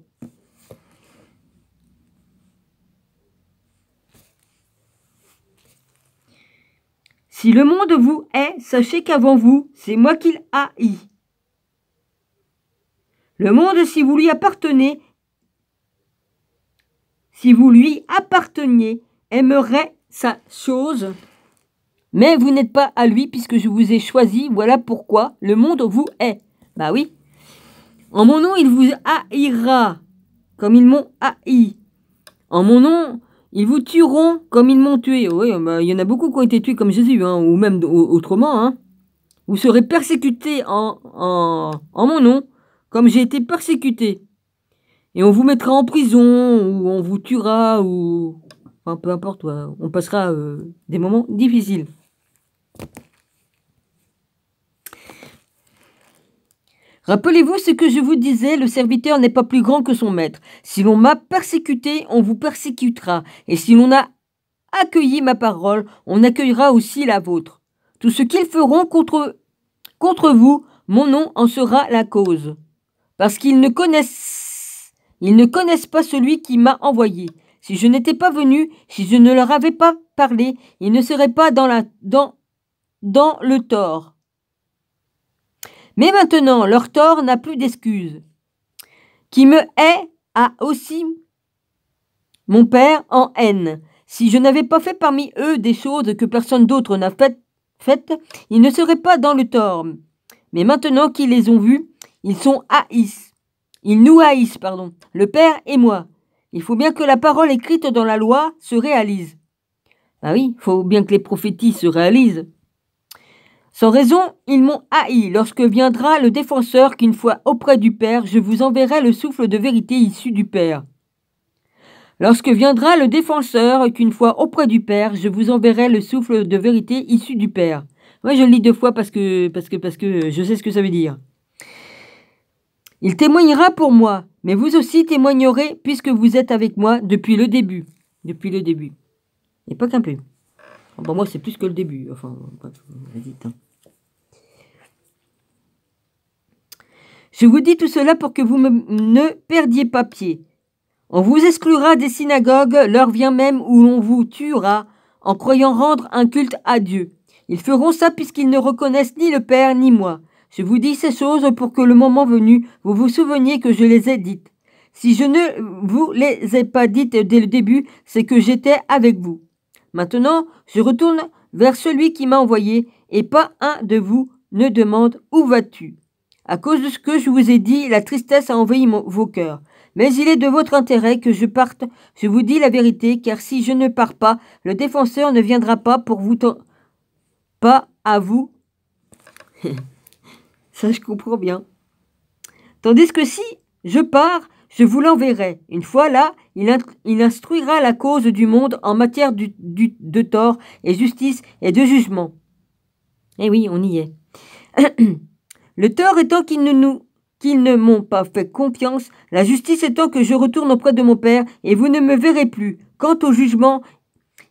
Si le monde vous hait, sachez qu'avant vous, c'est moi qui l'haïs. Le monde, si vous lui appartenez, aimerait sa chose, mais vous n'êtes pas à lui puisque je vous ai choisi. Voilà pourquoi le monde vous hait. Bah oui. En mon nom, il vous haïra comme ils m'ont haï. En mon nom, ils vous tueront comme ils m'ont tué. Oui, bah, il y en a beaucoup qui ont été tués comme Jésus, hein, ou même autrement. Hein. Vous serez persécutés en mon nom, comme j'ai été persécuté. Et on vous mettra en prison, ou on vous tuera, ou... Enfin, peu importe, ouais. On passera des moments difficiles. Rappelez-vous ce que je vous disais, le serviteur n'est pas plus grand que son maître. Si l'on m'a persécuté, on vous persécutera. Et si l'on a accueilli ma parole, on accueillera aussi la vôtre. Tout ce qu'ils feront contre vous, mon nom en sera la cause. Parce qu'ils ne connaissent pas celui qui m'a envoyé. Si je n'étais pas venu, si je ne leur avais pas parlé, ils ne seraient pas dans le tort. Mais maintenant, leur tort n'a plus d'excuse. Qui me hait a aussi mon Père en haine. Si je n'avais pas fait parmi eux des choses que personne d'autre n'a faites, ils ne seraient pas dans le tort. Mais maintenant qu'ils les ont vus, ils nous haïssent, le Père et moi. Il faut bien que la parole écrite dans la loi se réalise. Ah oui, il faut bien que les prophéties se réalisent. Sans raison, ils m'ont haï. Lorsque viendra le défenseur qu'une fois auprès du Père, je vous enverrai le souffle de vérité issu du Père. Lorsque viendra le défenseur qu'une fois auprès du Père, je vous enverrai le souffle de vérité issu du Père. Moi, je le lis 2 fois parce que je sais ce que ça veut dire. Il témoignera pour moi, mais vous aussi témoignerez puisque vous êtes avec moi depuis le début. Depuis le début. Et pas qu'un peu. Bon, moi, c'est plus que le début. Enfin, bref, vite. Hein. Je vous dis tout cela pour que vous ne perdiez pas pied. On vous exclura des synagogues, l'heure vient même où l'on vous tuera en croyant rendre un culte à Dieu. Ils feront ça puisqu'ils ne reconnaissent ni le Père ni moi. Je vous dis ces choses pour que le moment venu, vous vous souveniez que je les ai dites. Si je ne vous les ai pas dites dès le début, c'est que j'étais avec vous. Maintenant, je retourne vers celui qui m'a envoyé, et pas un de vous ne demande « Où vas-tu » À cause de ce que je vous ai dit, la tristesse a envahi vos cœurs. Mais il est de votre intérêt que je parte, je vous dis la vérité, car si je ne pars pas, le défenseur ne viendra pas pour vous pas à vous. Ça, je comprends bien. Tandis que si je pars, je vous l'enverrai. Une fois là, il instruira la cause du monde en matière de tort et justice et de jugement. Eh oui, on y est. Le tort étant qu'ils ne m'ont pas fait confiance, la justice étant que je retourne auprès de mon Père et vous ne me verrez plus. Quant au jugement,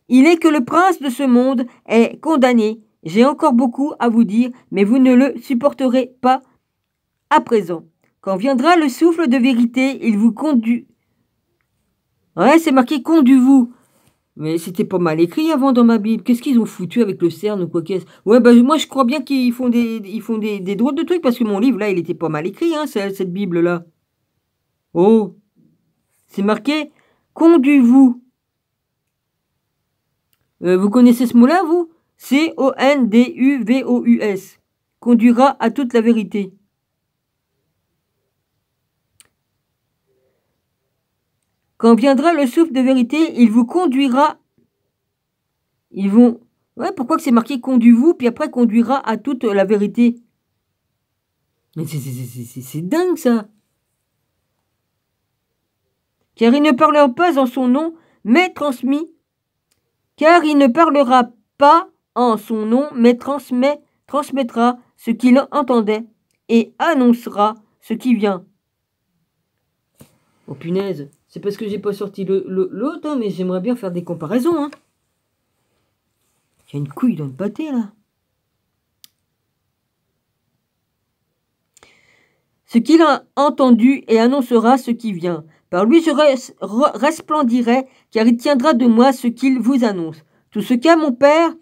il est que le prince de ce monde est condamné. J'ai encore beaucoup à vous dire, mais vous ne le supporterez pas à présent. Quand viendra le souffle de vérité, il vous conduit. Ouais, c'est marqué conduis-vous. Mais c'était pas mal écrit avant dans ma Bible. Qu'est-ce qu'ils ont foutu avec le CERN ou quoi qu'est-ce? Ouais, bah moi je crois bien qu'ils font des drôles de trucs parce que mon livre là, il était pas mal écrit, hein, cette Bible là. Oh, c'est marqué conduis-vous. Vous connaissez ce mot-là, vous? C-O-N-D-U-V-O-U-S. Conduira à toute la vérité. Quand viendra le souffle de vérité, il vous conduira. Ils vont. Ouais, pourquoi que c'est marqué conduis-vous, puis après conduira à toute la vérité? Mais c'est dingue ça. Car il ne parlera pas en son nom, mais transmis. Car il ne parlera pas en son nom, mais transmettra ce qu'il entendait et annoncera ce qui vient. Oh punaise, c'est parce que j'ai pas sorti l'autre, hein, mais j'aimerais bien faire des comparaisons. Hein. Il y a une couille dans le pâté, là. Ce qu'il a entendu et annoncera ce qui vient. Par lui je resplendirai, car il tiendra de moi ce qu'il vous annonce. Tout ce qu'a mon Père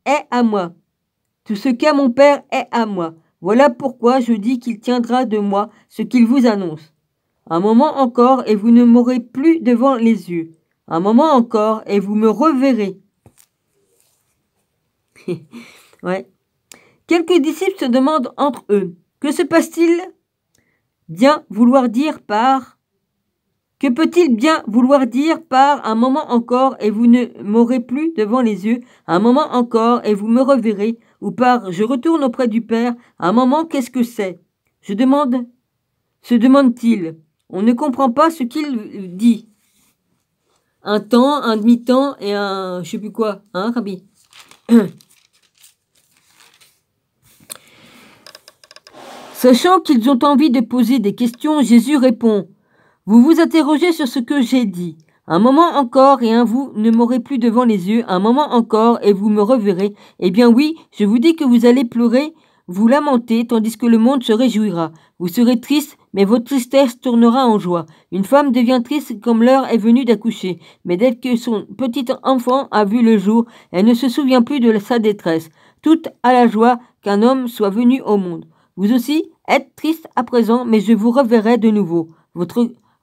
est à moi. Tout ce qu'a mon Père est à moi. Voilà pourquoi je dis qu'il tiendra de moi ce qu'il vous annonce. Un moment encore, et vous ne m'aurez plus devant les yeux. Un moment encore, et vous me reverrez. Ouais. Quelques disciples se demandent entre eux, que se passe-t-il bien vouloir dire par... Que peut-il bien vouloir dire par un moment encore et vous ne m'aurez plus devant les yeux, un moment encore et vous me reverrez, ou par je retourne auprès du Père, un moment qu'est-ce que c'est? Je demande, se demande-t-il. On ne comprend pas ce qu'il dit. Un temps, un demi-temps et un je sais plus quoi, hein, Rabbi? Sachant qu'ils ont envie de poser des questions, Jésus répond. Vous vous interrogez sur ce que j'ai dit. Un moment encore et vous ne m'aurez plus devant les yeux. Un moment encore et vous me reverrez. Eh bien oui, je vous dis que vous allez pleurer, vous lamenter, tandis que le monde se réjouira. Vous serez triste, mais votre tristesse tournera en joie. Une femme devient triste comme l'heure est venue d'accoucher. Mais dès que son petit enfant a vu le jour, elle ne se souvient plus de sa détresse. Toute à la joie qu'un homme soit venu au monde. Vous aussi êtes triste à présent, mais je vous reverrai de nouveau.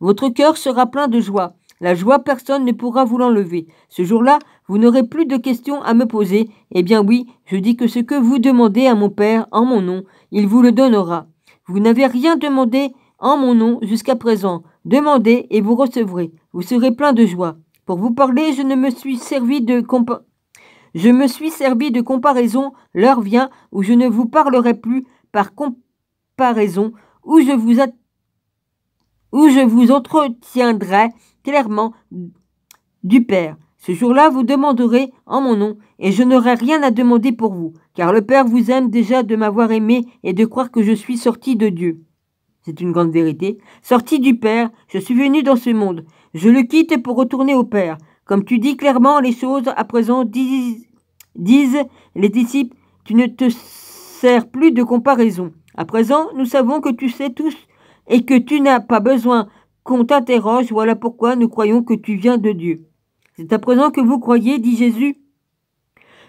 Votre cœur sera plein de joie. La joie, personne ne pourra vous l'enlever. Ce jour-là, vous n'aurez plus de questions à me poser. Eh bien oui, je dis que ce que vous demandez à mon Père en mon nom, il vous le donnera. Vous n'avez rien demandé en mon nom jusqu'à présent. Demandez et vous recevrez. Vous serez plein de joie. Pour vous parler, je me suis servi de comparaison. L'heure vient où je ne vous parlerai plus par comparaison, où je vous entretiendrai clairement du Père. Ce jour-là, vous demanderez en mon nom, et je n'aurai rien à demander pour vous, car le Père vous aime déjà de m'avoir aimé et de croire que je suis sorti de Dieu. C'est une grande vérité. Sorti du Père, je suis venu dans ce monde. Je le quitte pour retourner au Père. Comme tu dis clairement les choses à présent, disent les disciples, tu ne te sers plus de comparaison. À présent, nous savons que tu sais tous et que tu n'as pas besoin qu'on t'interroge, voilà pourquoi nous croyons que tu viens de Dieu. C'est à présent que vous croyez, dit Jésus.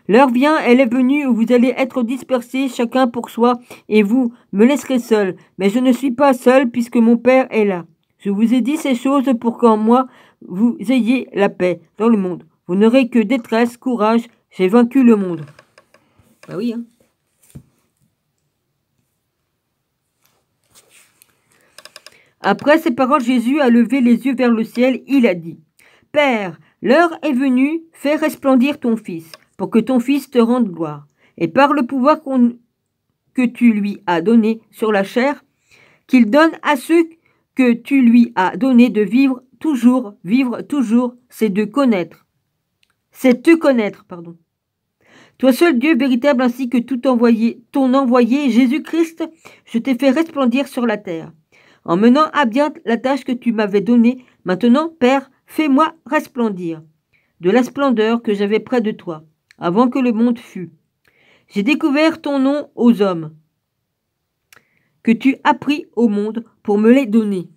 L'heure vient, elle est venue où vous allez être dispersés, chacun pour soi, et vous me laisserez seul. Mais je ne suis pas seul, puisque mon Père est là. Je vous ai dit ces choses pour qu'en moi, vous ayez la paix dans le monde. Vous n'aurez que détresse, courage, j'ai vaincu le monde. Bah oui, hein. Après ces paroles, Jésus a levé les yeux vers le ciel, il a dit, « Père, l'heure est venue, fais resplendir ton Fils, pour que ton Fils te rende gloire, et par le pouvoir que tu lui as donné sur la chair, qu'il donne à ceux que tu lui as donné de vivre toujours, c'est te connaître, pardon. Toi seul Dieu véritable ainsi que ton envoyé Jésus-Christ, je t'ai fait resplendir sur la terre. En menant à bien la tâche que tu m'avais donnée, maintenant, Père, fais-moi resplendir de la splendeur que j'avais près de toi, avant que le monde fût. J'ai découvert ton nom aux hommes, que tu as pris au monde pour me les donner.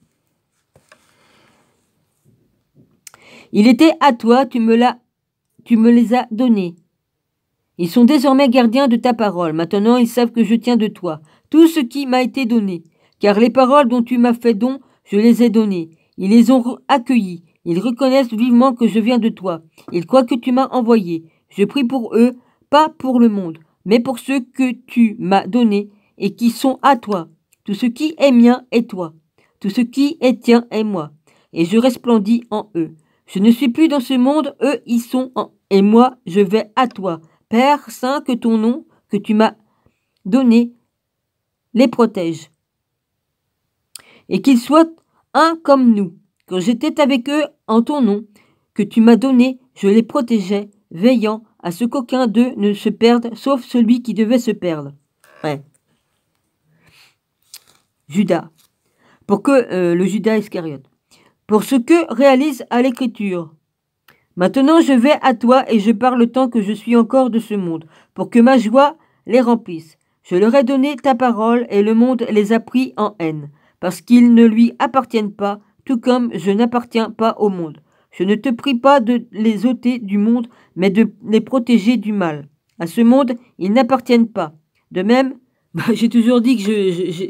Il était à toi, tu me les as donnés. Ils sont désormais gardiens de ta parole. Maintenant, ils savent que je tiens de toi tout ce qui m'a été donné. Car les paroles dont tu m'as fait don, je les ai données. Ils les ont accueillies. Ils reconnaissent vivement que je viens de toi. Ils croient que tu m'as envoyé. Je prie pour eux, pas pour le monde, mais pour ceux que tu m'as donnés et qui sont à toi. Tout ce qui est mien est toi. Tout ce qui est tien est moi. Et je resplendis en eux. Je ne suis plus dans ce monde, eux y sont et moi je vais à toi. Père Saint, que ton nom, que tu m'as donné, les protège. Et qu'ils soient un comme nous. Quand j'étais avec eux en ton nom, que tu m'as donné, je les protégeais, veillant à ce qu'aucun d'eux ne se perde, sauf celui qui devait se perdre. Ouais. Judas. Pour que le Judas Iscariote. pour ce que réalise à l'Écriture. Maintenant je vais à toi et je parle tant que je suis encore de ce monde, pour que ma joie les remplisse. Je leur ai donné ta parole et le monde les a pris en haine, parce qu'ils ne lui appartiennent pas, tout comme je n'appartiens pas au monde. Je ne te prie pas de les ôter du monde, mais de les protéger du mal. À ce monde, ils n'appartiennent pas. De même, j'ai toujours dit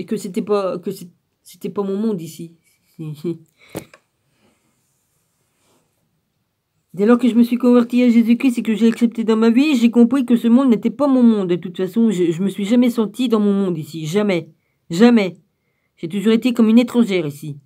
que c'était pas mon monde ici. Dès lors que je me suis converti à Jésus-Christ et que j'ai accepté dans ma vie, j'ai compris que ce monde n'était pas mon monde. De toute façon, je me suis jamais senti dans mon monde ici. Jamais. Jamais. J'ai toujours été comme une étrangère ici.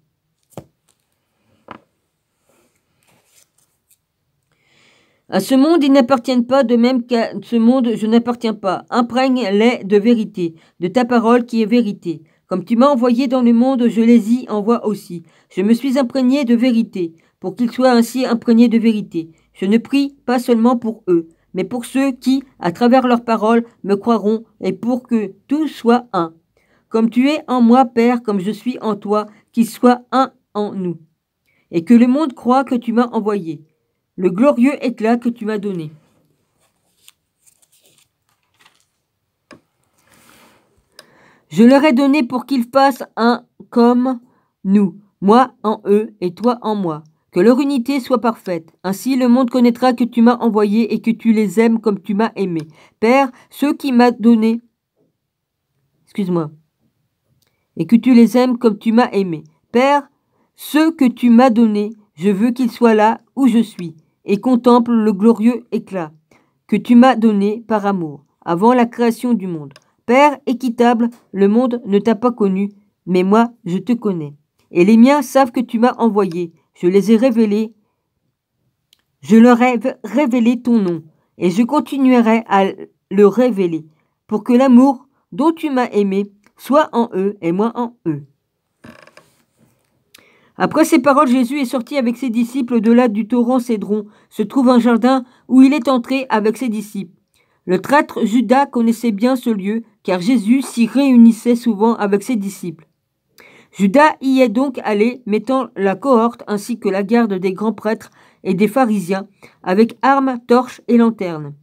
À ce monde, ils n'appartiennent pas, de même qu'à ce monde, je n'appartiens pas. Imprègne-les de vérité, de ta parole qui est vérité. Comme tu m'as envoyé dans le monde, je les y envoie aussi. Je me suis imprégné de vérité, pour qu'ils soient ainsi imprégnés de vérité. Je ne prie pas seulement pour eux, mais pour ceux qui, à travers leurs paroles, me croiront, et pour que tout soit un. Comme tu es en moi, Père, comme je suis en toi, qu'ils soient un en nous. Et que le monde croie que tu m'as envoyé. Le glorieux éclat que tu m'as donné. Je leur ai donné pour qu'ils fassent un comme nous, moi en eux et toi en moi, que leur unité soit parfaite. Ainsi le monde connaîtra que tu m'as envoyé et que tu les aimes comme tu m'as aimé. Père, ceux qui m'as donné, et que tu les aimes comme tu m'as aimé. Père, ceux que tu m'as donnés, je veux qu'ils soient là où je suis, et contemple le glorieux éclat que tu m'as donné par amour, avant la création du monde. Père équitable, le monde ne t'a pas connu, mais moi je te connais. Et les miens savent que tu m'as envoyé. Je les ai révélés. Je leur ai révélé ton nom, et je continuerai à le révéler, pour que l'amour dont tu m'as aimé soit en eux et moi en eux. Après ces paroles, Jésus est sorti avec ses disciples au-delà du torrent Cédron, se trouve un jardin où il est entré avec ses disciples. Le traître Judas connaissait bien ce lieu, car Jésus s'y réunissait souvent avec ses disciples. Judas y est donc allé, mettant la cohorte ainsi que la garde des grands prêtres et des pharisiens, avec armes, torches et lanternes.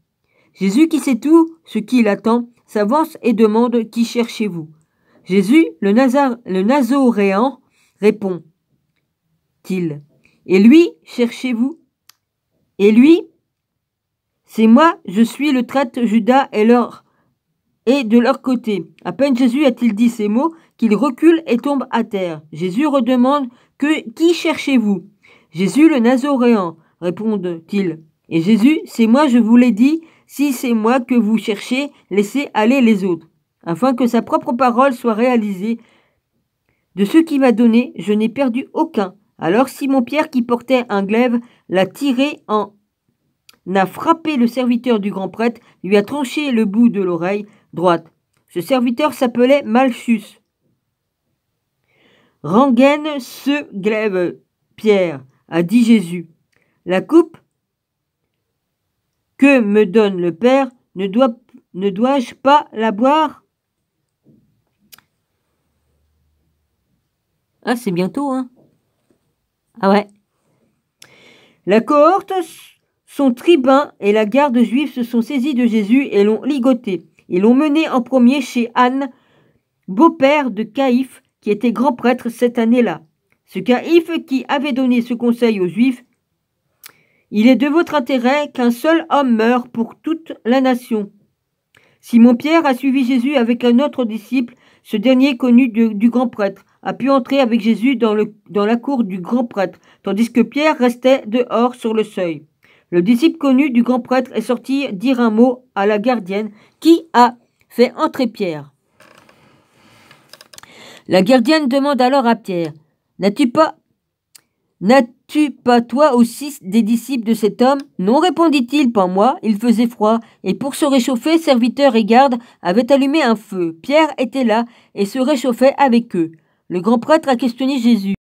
Jésus, qui sait tout ce qui l'attend, s'avance et demande « Qui cherchez-vous » Jésus, le Nazoréen, répond « Et lui, cherchez-vous » Et lui, c'est moi, je suis le traître Judas et de leur côté. À peine Jésus a-t-il dit ces mots qu'il recule et tombe à terre. Jésus redemande Qui cherchez-vous Jésus le Nazoréen, répondent-ils. Et Jésus, c'est moi, je vous l'ai dit, si c'est moi que vous cherchez, laissez aller les autres. Afin que sa propre parole soit réalisée. De ceux qu'il m'a donné, je n'ai perdu aucun. Alors Simon-Pierre, qui portait un glaive, l'a tiré a frappé le serviteur du grand prêtre, lui a tranché le bout de l'oreille droite. Ce serviteur s'appelait Malchus. Rengaine ce glaive, Pierre, a dit Jésus. La coupe que me donne le Père, ne dois-je pas la boire? Ah, c'est bientôt, hein? Ah ouais. La cohorte, son tribun et la garde juive se sont saisis de Jésus et l'ont ligoté. Ils l'ont mené en premier chez Anne, beau-père de Caïphe, qui était grand prêtre cette année-là. Ce Caïphe qui avait donné ce conseil aux Juifs, il est de votre intérêt qu'un seul homme meure pour toute la nation. Simon-Pierre a suivi Jésus avec un autre disciple, ce dernier connu du grand prêtre, a pu entrer avec Jésus dans la cour du grand prêtre, tandis que Pierre restait dehors sur le seuil. Le disciple connu du grand prêtre est sorti dire un mot à la gardienne qui a fait entrer Pierre. La gardienne demande alors à Pierre, N'as-tu pas toi aussi des disciples de cet homme? Non, répondit-il, pas moi, il faisait froid, et pour se réchauffer, serviteurs et gardes avaient allumé un feu. Pierre était là et se réchauffait avec eux. Le grand prêtre a questionné Jésus.